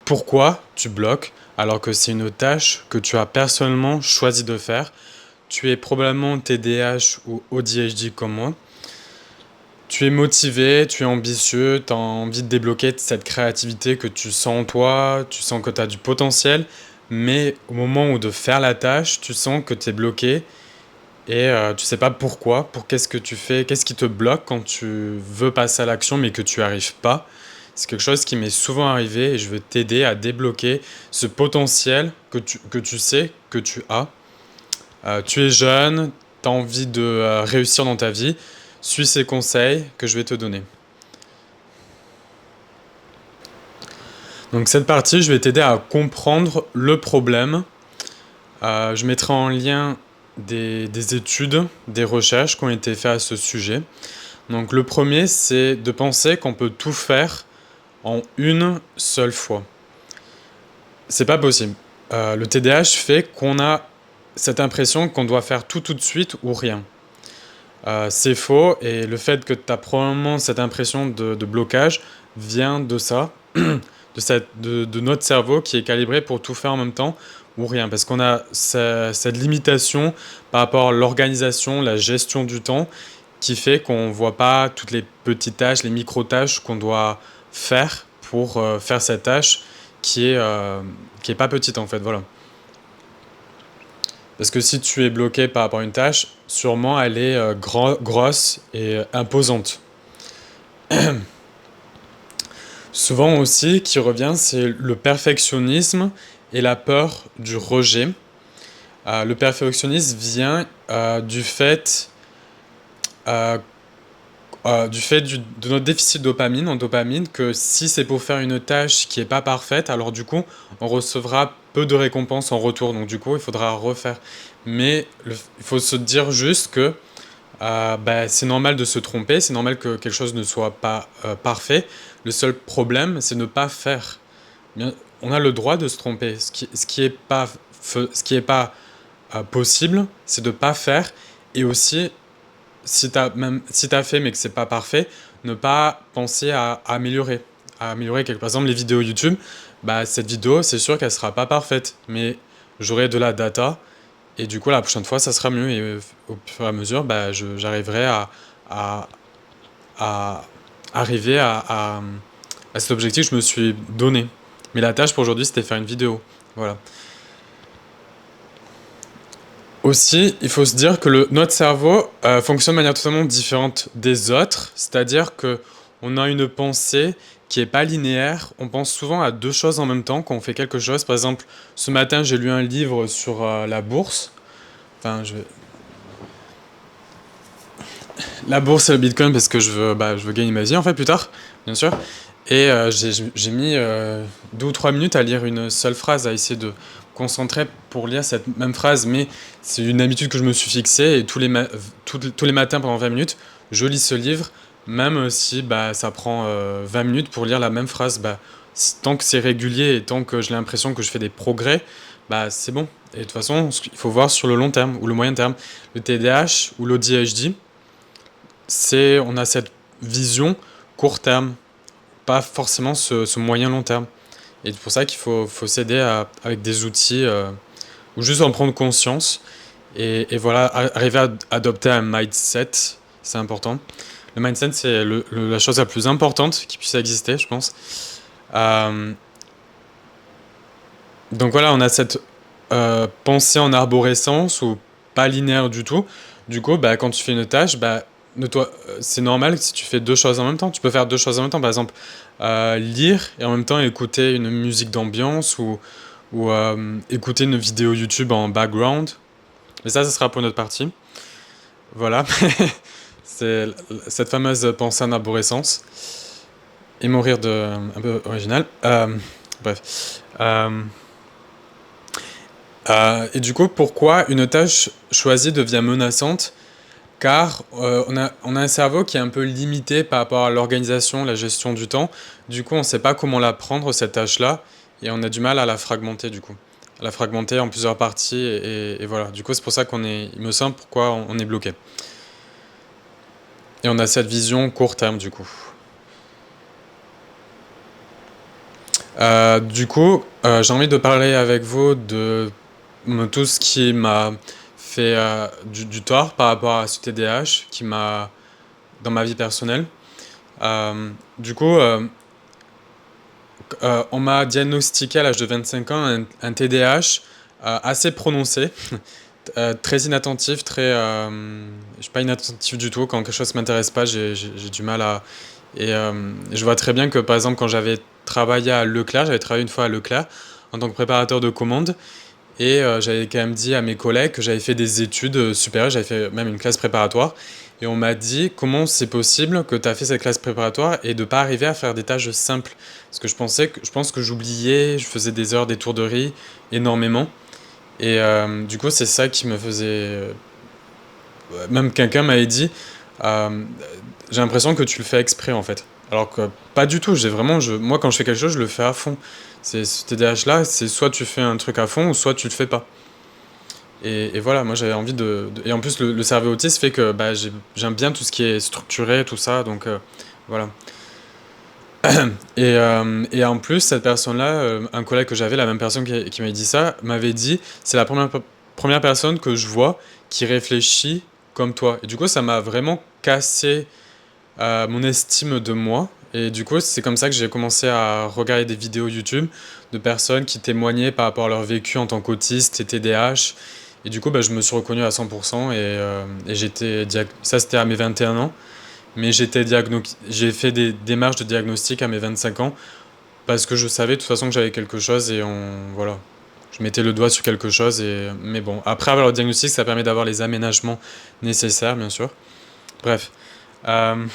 pourquoi tu bloques alors que c'est une tâche que tu as personnellement choisi de faire. Tu es probablement TDAH ou ADHD comme moi. Tu es motivé, tu es ambitieux, tu as envie de débloquer cette créativité que tu sens en toi, tu sens que tu as du potentiel, mais au moment où de faire la tâche, tu sens que tu es bloqué et tu sais pas pourquoi, pour qu'est-ce que tu fais, qu'est-ce qui te bloque quand tu veux passer à l'action mais que tu n'y arrives pas. C'est quelque chose qui m'est souvent arrivé et je veux t'aider à débloquer ce potentiel que tu sais que tu as. Tu es jeune, tu as envie de réussir dans ta vie, suis ces conseils que je vais te donner. Donc cette partie, je vais t'aider à comprendre le problème. Je mettrai en lien des études, des recherches qui ont été faites à ce sujet. Donc le premier, c'est de penser qu'on peut tout faire en une seule fois. C'est pas possible. Le TDAH fait qu'on a cette impression qu'on doit faire tout de suite ou rien. C'est faux et le fait que tu as probablement cette impression de blocage vient de ça, de notre cerveau qui est calibré pour tout faire en même temps ou rien. Parce qu'on a cette limitation par rapport à l'organisation, la gestion du temps qui fait qu'on ne voit pas toutes les petites tâches, les micro-tâches qu'on doit faire pour faire cette tâche qui est pas petite en fait. Voilà. Parce que si tu es bloqué par rapport à une tâche, sûrement elle est grosse et imposante. Souvent aussi, qui revient, c'est le perfectionnisme et la peur du rejet. Le perfectionnisme vient euh, du fait de notre déficit de dopamine, en dopamine, que si c'est pour faire une tâche qui n'est pas parfaite, alors du coup, on recevra peu de récompenses en retour. Donc du coup, il faudra refaire. Mais il faut se dire juste que c'est normal de se tromper, c'est normal que quelque chose ne soit pas parfait. Le seul problème, c'est ne pas faire. Bien, on a le droit de se tromper. Ce qui est pas possible, c'est de ne pas faire. Et aussi, si t'as fait mais que c'est pas parfait, ne pas penser à améliorer. À améliorer par exemple les vidéos YouTube, cette vidéo, c'est sûr qu'elle sera pas parfaite, mais j'aurai de la data et du coup la prochaine fois ça sera mieux et au fur et à mesure, j'arriverai à, à arriver à cet objectif que je me suis donné. Mais la tâche pour aujourd'hui, c'était faire une vidéo. Voilà. Aussi, il faut se dire que notre cerveau fonctionne de manière totalement différente des autres, c'est-à-dire que on a une pensée qui est pas linéaire. On pense souvent à deux choses en même temps quand on fait quelque chose. Par exemple, ce matin, j'ai lu un livre sur la bourse. Enfin, la bourse et le Bitcoin parce que je veux gagner ma vie en fait plus tard, bien sûr. Et j'ai mis 2 ou 3 minutes à lire une seule phrase, à essayer de concentrer pour lire cette même phrase, mais c'est une habitude que je me suis fixée et tous les matins pendant 20 minutes, je lis ce livre, même si ça prend 20 minutes pour lire la même phrase. Tant que c'est régulier et tant que j'ai l'impression que je fais des progrès, c'est bon. Et de toute façon, il faut voir sur le long terme ou le moyen terme. Le TDAH ou l'ADHD, on a cette vision court terme, pas forcément ce moyen long terme. Et c'est pour ça qu'il faut s'aider avec des outils ou juste en prendre conscience. Et voilà, arriver à adopter un mindset, c'est important. Le mindset, c'est la chose la plus importante qui puisse exister, je pense. Euh, donc voilà, on a cette pensée en arborescence ou pas linéaire du tout. Du coup, quand tu fais une tâche, c'est normal que si tu fais deux choses en même temps. Tu peux faire deux choses en même temps. Par exemple, lire et en même temps écouter une musique d'ambiance ou écouter une vidéo YouTube en background. Mais ça sera pour notre partie. Voilà. C'est cette fameuse pensée en arborescence. Et mon rire un peu original. Bref. Et du coup, pourquoi une tâche choisie devient menaçante? Car on a un cerveau qui est un peu limité par rapport à l'organisation, la gestion du temps. Du coup, on ne sait pas comment la prendre, cette tâche-là, et on a du mal à la fragmenter, du coup. À la fragmenter en plusieurs parties, et voilà. Du coup, c'est pour ça il me semble, pourquoi on est bloqué. Et on a cette vision court terme, du coup. Du coup, j'ai envie de parler avec vous de tout ce qui m'a fait du tort par rapport à ce TDAH qui m'a dans ma vie personnelle. Du coup, on m'a diagnostiqué à l'âge de 25 ans un TDAH assez prononcé, très inattentif, je suis pas inattentif du tout. Quand quelque chose m'intéresse pas, j'ai du mal à. Et je vois très bien que par exemple, quand j'avais travaillé à Leclerc, j'avais travaillé une fois à Leclerc en tant que préparateur de commandes. Et j'avais quand même dit à mes collègues que j'avais fait des études supérieures, j'avais fait même une classe préparatoire. Et on m'a dit comment c'est possible que tu as fait cette classe préparatoire et de pas arriver à faire des tâches simples. Parce que je pense que j'oubliais, je faisais des heures d'étourderie énormément. Et du coup, c'est ça qui me faisait. Même quelqu'un m'avait dit, euh, j'ai l'impression que tu le fais exprès en fait. Alors que pas du tout. Moi, quand je fais quelque chose, je le fais à fond. C'est ce TDAH là, c'est soit tu fais un truc à fond ou soit tu le fais pas. Et voilà, moi j'avais envie et en plus, le cerveau autiste fait que bah, j'aime bien tout ce qui est structuré, tout ça, donc voilà. Et en plus, cette personne-là, un collègue que j'avais, la même personne qui m'avait dit ça, m'avait dit, c'est la première personne que je vois qui réfléchit comme toi. Et du coup, ça m'a vraiment cassé mon estime de moi. Et du coup, c'est comme ça que j'ai commencé à regarder des vidéos YouTube de personnes qui témoignaient par rapport à leur vécu en tant qu'autiste et TDAH. Et du coup, bah, je me suis reconnu à 100% et ça c'était à mes 21 ans. Mais j'ai fait des démarches de diagnostic à mes 25 ans parce que je savais de toute façon que j'avais quelque chose voilà. Je mettais le doigt sur quelque chose mais bon, après avoir le diagnostic, ça permet d'avoir les aménagements nécessaires, bien sûr. Bref. Euh,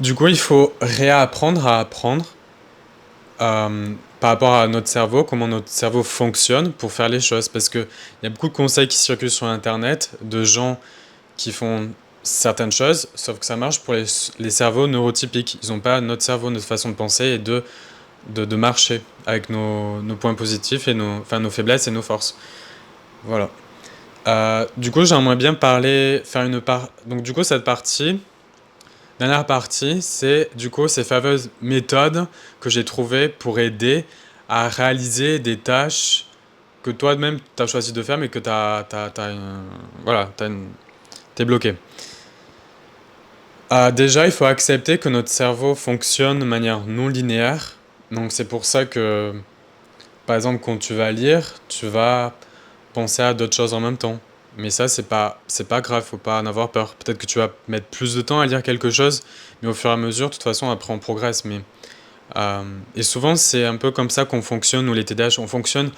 du coup, il faut réapprendre à apprendre par rapport à notre cerveau, comment notre cerveau fonctionne pour faire les choses. Parce qu'il y a beaucoup de conseils qui circulent sur Internet de gens qui font certaines choses, sauf que ça marche pour les cerveaux neurotypiques. Ils n'ont pas notre cerveau, notre façon de penser et de marcher avec nos points positifs et enfin, nos faiblesses et nos forces. Voilà. Du coup, j'aimerais bien faire une part. Donc, du coup, cette dernière partie, c'est du coup ces fameuses méthodes que j'ai trouvées pour aider à réaliser des tâches que toi-même tu as choisi de faire, mais que voilà, t'es bloqué. Déjà, il faut accepter que notre cerveau fonctionne de manière non linéaire. Donc c'est pour ça que, par exemple, quand tu vas lire, tu vas penser à d'autres choses en même temps. Mais ça, c'est pas grave, faut pas en avoir peur. Peut-être que tu vas mettre plus de temps à lire quelque chose, mais au fur et à mesure, de toute façon, après, on progresse. Euh, et souvent, c'est un peu comme ça qu'on fonctionne, nous, les TDAH. On fonctionne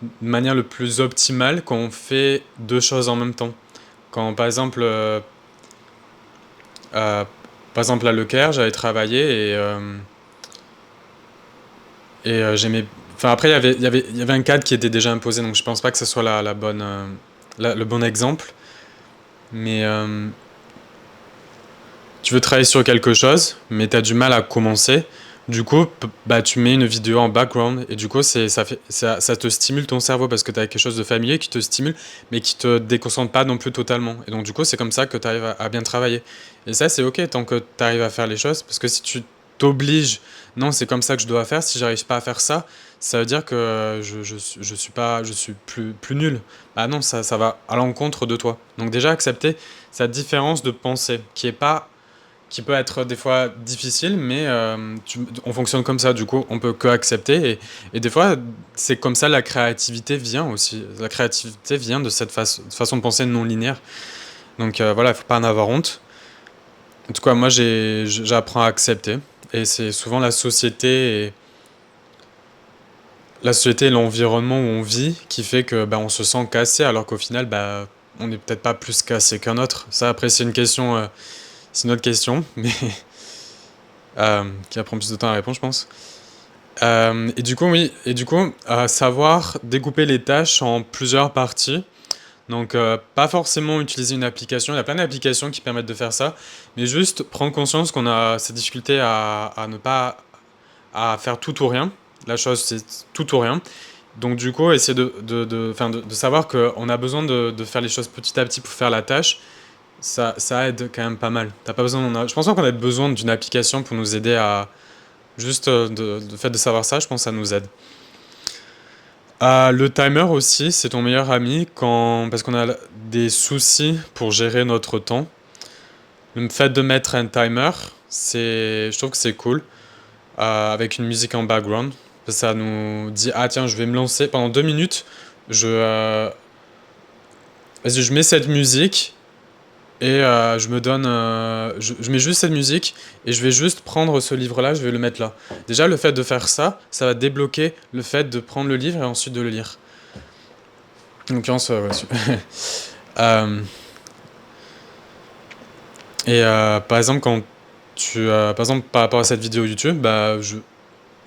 de manière le plus optimale quand on fait deux choses en même temps. Quand, euh, par exemple à Leclerc, j'avais travaillé j'aimais. Enfin, après, il y avait un cadre qui était déjà imposé, donc je pense pas que ce soit la bonne, le bon exemple. Mais tu veux travailler sur quelque chose, mais tu as du mal à commencer. Du coup, bah, tu mets une vidéo en background et du coup, ça te stimule ton cerveau parce que tu as quelque chose de familier qui te stimule, mais qui te déconcentre pas non plus totalement. Et donc, du coup, c'est comme ça que tu arrives à bien travailler. Et ça, c'est ok tant que tu arrives à faire les choses parce que si tu t'obliges, non, c'est comme ça que je dois faire, si j'arrive pas à faire ça, ça veut dire que je suis plus nul. Bah non, ça va à l'encontre de toi. Donc, déjà, accepter cette différence de pensée qui peut être des fois difficile, mais on fonctionne comme ça, du coup, on peut que accepter. Et des fois, c'est comme ça la créativité vient aussi. La créativité vient de cette façon de penser non linéaire. Donc voilà, il ne faut pas en avoir honte. En tout cas, moi, j'apprends à accepter. Et c'est souvent la société et l'environnement où on vit qui fait que bah, on se sent cassé, alors qu'au final, bah, on n'est peut-être pas plus cassé qu'un autre. Ça, après, c'est une autre question, mais qui va prendre plus de temps à répondre, je pense. Et du coup, oui, et du coup, savoir découper les tâches en plusieurs parties. Donc, pas forcément utiliser une application. Il y a plein d'applications qui permettent de faire ça, mais juste prendre conscience qu'on a cette difficulté à ne pas à faire tout ou rien. La chose, c'est tout ou rien. Donc, du coup, essayer enfin, de savoir qu'on a besoin de faire les choses petit à petit pour faire la tâche. Ça aide quand même pas mal. T'as pas besoin, je pense pas qu'on ait besoin d'une application pour nous aider Juste le fait de savoir ça, je pense que ça nous aide. Le timer aussi, c'est ton meilleur ami parce qu'on a des soucis pour gérer notre temps. Le fait de mettre un timer, je trouve que c'est cool, avec une musique en background. Ça nous dit, ah tiens, je vais me lancer pendant 2 minutes. Je, euh, Vas-y, je mets cette musique et je mets juste cette musique et je vais juste prendre ce livre-là, je vais le mettre là. Déjà, le fait de faire ça, ça va débloquer le fait de prendre le livre et ensuite de le lire. En l'occurrence, ouais, super. Euh, Par exemple, par exemple, par rapport à cette vidéo YouTube, bah,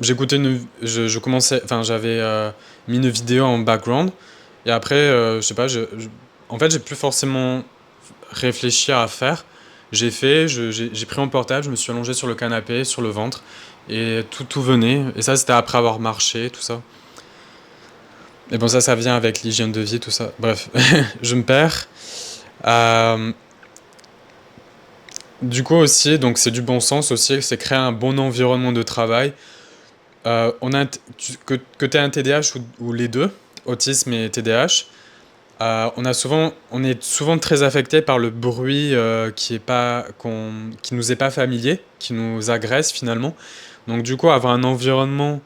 j'écoutais je commençais, enfin, j'avais mis une vidéo en background et après, je sais pas, en fait, j'ai plus forcément réfléchi à faire. J'ai fait, j'ai pris mon portable, je me suis allongé sur le canapé, sur le ventre et tout venait. Et ça, c'était après avoir marché, tout ça. Et bon, ça vient avec l'hygiène de vie, tout ça. Bref, je me perds. Euh, du coup aussi, donc c'est du bon sens aussi, c'est créer un bon environnement de travail. Que tu aies un TDAH ou les deux, autisme et TDAH, on est souvent très affecté par le bruit qui nous est pas familier, qui nous agresse finalement. Donc du coup, avoir un environnement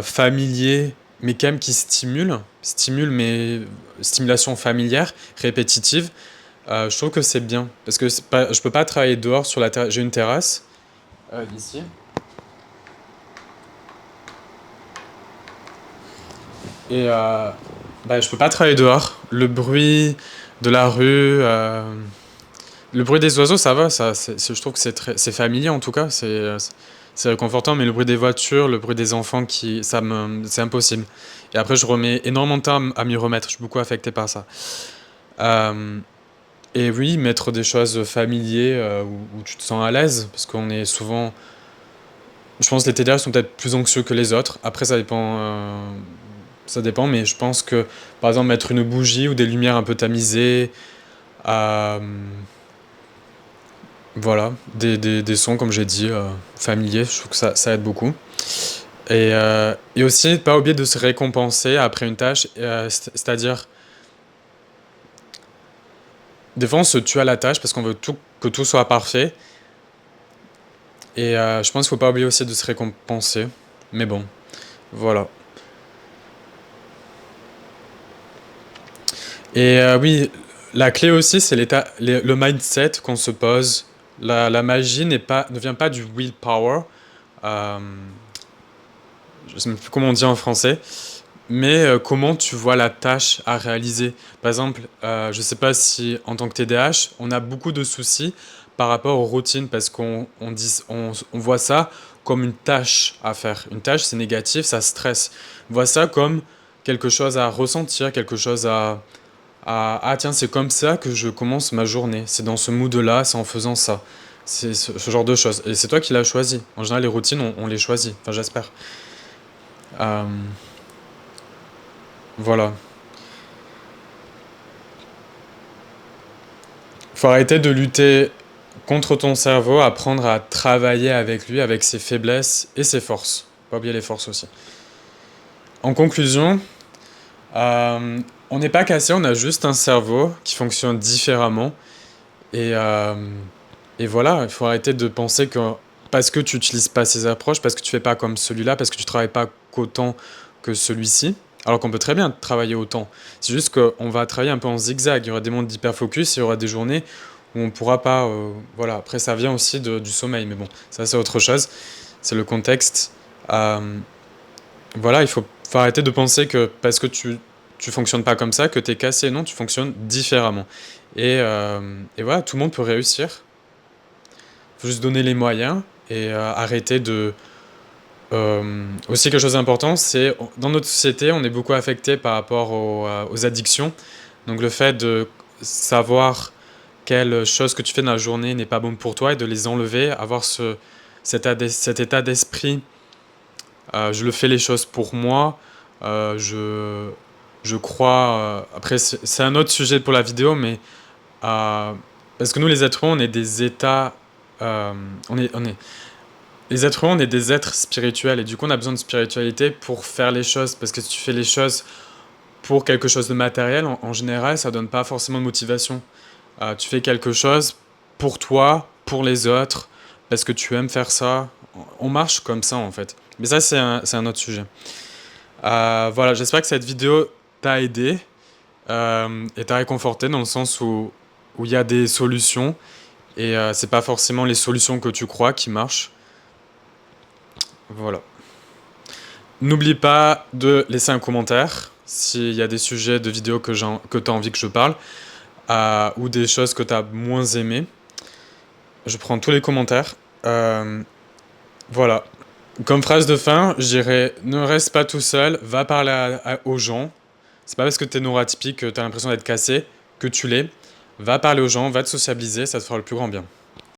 familier, mais quand même qui stimule, mais stimulation familière, répétitive, je trouve que c'est bien. Parce que je peux pas travailler dehors sur la terrasse. J'ai une terrasse ici. Et je peux pas travailler dehors. Le bruit de la rue, le bruit des oiseaux, ça va. Je trouve que c'est familier en tout cas. C'est réconfortant. Mais le bruit des voitures, le bruit des enfants, c'est impossible. Et après, je remets énormément de temps à m'y remettre. Je suis beaucoup affecté par ça. Euh, et oui, mettre des choses familiers où tu te sens à l'aise, parce qu'on est souvent. Je pense que les TDAH sont peut-être plus anxieux que les autres. Après, ça dépend. Ça dépend, mais je pense que, par exemple, mettre une bougie ou des lumières un peu tamisées, euh, voilà, des sons, comme j'ai dit, familiers, je trouve que ça aide beaucoup. Et aussi, pas oublier de se récompenser après une tâche, c'est-à-dire, des fois, on se tue à la tâche parce qu'on veut que tout soit parfait. Et je pense qu'il faut pas oublier aussi de se récompenser. Mais bon, voilà. Et oui, la clé aussi, c'est le mindset qu'on se pose. La magie ne vient pas du willpower. Euh, je ne sais même plus comment on dit en français. Mais comment tu vois la tâche à réaliser. Par exemple, je ne sais pas si en tant que TDAH, on a beaucoup de soucis par rapport aux routines parce on voit ça comme une tâche à faire. Une tâche, c'est négatif, ça stresse. On voit ça comme quelque chose à ressentir, quelque chose ah tiens, c'est comme ça que je commence ma journée. C'est dans ce mood-là, c'est en faisant ça. C'est ce genre de choses. Et c'est toi qui l'as choisi. En général, les routines, on les choisit. Enfin, j'espère. Euh, voilà. Faut arrêter de lutter contre ton cerveau, apprendre à travailler avec lui, avec ses faiblesses et ses forces. Pas oublier les forces aussi. En conclusion, euh, on n'est pas cassé, on a juste un cerveau qui fonctionne différemment. Et, euh, et voilà, il faut arrêter de penser que parce que tu n'utilises pas ces approches, parce que tu fais pas comme celui-là, parce que tu travailles pas qu'autant que celui-ci, alors qu'on peut très bien travailler autant. C'est juste qu'on va travailler un peu en zigzag. Il y aura des mondes d'hyperfocus, il y aura des journées où on pourra pas. Voilà. Après, ça vient aussi du sommeil, mais bon, ça c'est autre chose. C'est le contexte. Euh, voilà, faut arrêter de penser que parce que tu fonctionnes pas comme ça, que tu es cassé. Non, tu fonctionnes différemment. Et voilà, tout le monde peut réussir. Faut juste donner les moyens et arrêter de. Aussi quelque chose d'important, c'est dans notre société, on est beaucoup affecté par rapport aux addictions. Donc le fait de savoir quelle chose que tu fais dans la journée n'est pas bonne pour toi et de les enlever, avoir cet état d'esprit, je le fais les choses pour moi, euh, je, je crois. Après, c'est un autre sujet pour la vidéo, mais parce que nous les êtres humains, on est des états, euh, on est Les êtres humains, on est des êtres spirituels et du coup, on a besoin de spiritualité pour faire les choses. Parce que si tu fais les choses pour quelque chose de matériel, en général, ça donne pas forcément de motivation. Tu fais quelque chose pour toi, pour les autres, parce que tu aimes faire ça. On marche comme ça en fait. Mais ça, c'est un autre sujet. Voilà, j'espère que cette vidéo t'a aidé et t'a réconforté dans le sens où il y a des solutions et c'est pas forcément les solutions que tu crois qui marchent. Voilà. N'oublie pas de laisser un commentaire s'il y a des sujets de vidéos que tu as envie que je parle ou des choses que tu as moins aimées. Je prends tous les commentaires. Voilà. Comme phrase de fin, je dirais ne reste pas tout seul, va parler aux gens. C'est pas parce que t'es neuroatypique que t'as l'impression d'être cassé que tu l'es. Va parler aux gens, va te sociabiliser, ça te fera le plus grand bien.